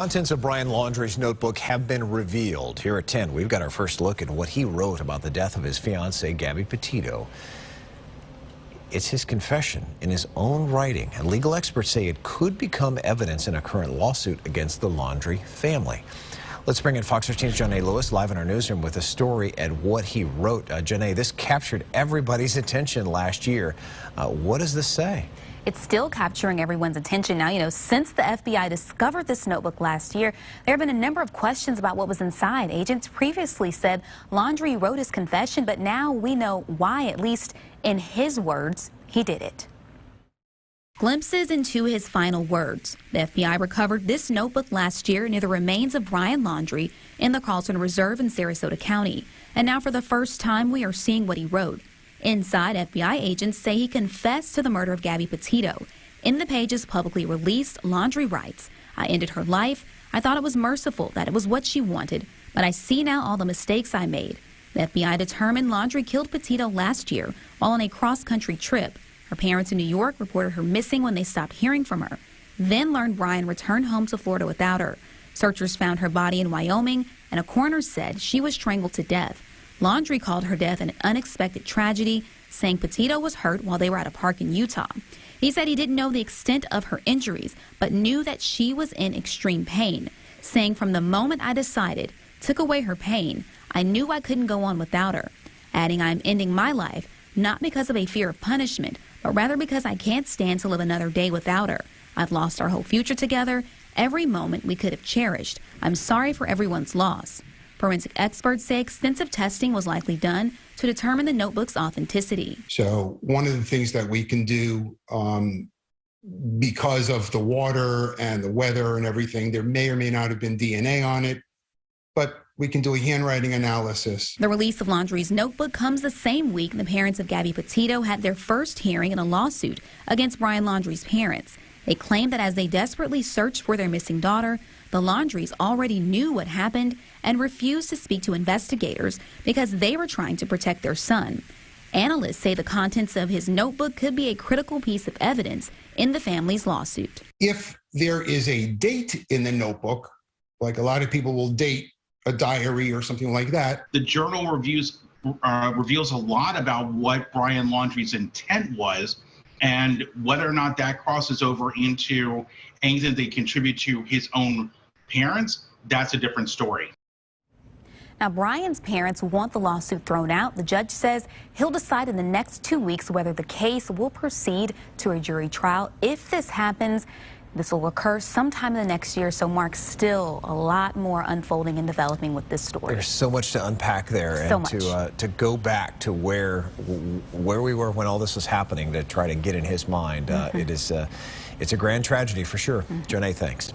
Contents of Brian Laundrie's notebook have been revealed. Here at 10, we've got our first look at what he wrote about the death of his fiancée, Gabby Petito. It's his confession in his own writing, and legal experts say it could become evidence in a current lawsuit against the Laundrie family. Let's bring in Fox 13's Janae Lewis live in our newsroom with a story and what he wrote. Janae, this captured everybody's attention last year. What does this say? It's still capturing everyone's attention now. Since the FBI discovered this notebook last year, there have been a number of questions about what was inside. Agents previously said Laundrie wrote his confession, but now we know why, at least in his words, he did it. Glimpses into his final words. The FBI recovered this notebook last year near the remains of Brian Laundrie in the Carlton Reserve in Sarasota County. And now for the first time, we are seeing what he wrote. Inside, FBI agents say he confessed to the murder of Gabby Petito. In the pages publicly released, Laundrie writes, "I ended her life. I thought it was merciful, that it was what she wanted, but I see now all the mistakes I made." The FBI determined Laundrie killed Petito last year while on a cross-country trip. Her parents in New York reported her missing when they stopped hearing from her, then learned Brian returned home to Florida without her. Searchers found her body in Wyoming, and a coroner said she was strangled to death. Laundrie called her death an unexpected tragedy, saying Petito was hurt while they were at a park in Utah. He said he didn't know the extent of her injuries, but knew that she was in extreme pain, saying, "From the moment I decided, took away her pain, I knew I couldn't go on without her," adding, "I am ending my life, not because of a fear of punishment, but rather because I can't stand to live another day without her. I've lost our whole future together, every moment we could have cherished. I'm sorry for everyone's loss." Forensic experts say extensive testing was likely done to determine the notebook's authenticity. So one of the things that we can do, because of the water and the weather and everything, there may or may not have been DNA on it, but we can do a handwriting analysis. The release of Laundrie's notebook comes the same week the parents of Gabby Petito had their first hearing in a lawsuit against Brian Laundrie's parents. They claimed that as they desperately searched for their missing daughter, the Laundries already knew what happened and refused to speak to investigators because they were trying to protect their son. Analysts say the contents of his notebook could be a critical piece of evidence in the family's lawsuit. If there is a date in the notebook, like a lot of people will date a diary or something like that. The journal reveals a lot about what Brian Laundrie's intent was, and whether or not that crosses over into anything they contribute to his own parents, that's a different story. Now, Brian's parents want the lawsuit thrown out. The judge says he'll decide in the next 2 weeks whether the case will proceed to a jury trial. If this happens, this will occur sometime in the next year. So, Mark, still a lot more unfolding and developing with this story. There's so much to unpack there, so and much. To go back to where we were when all this was happening, to try to get in his mind. It's a grand tragedy for sure. Janae, thanks.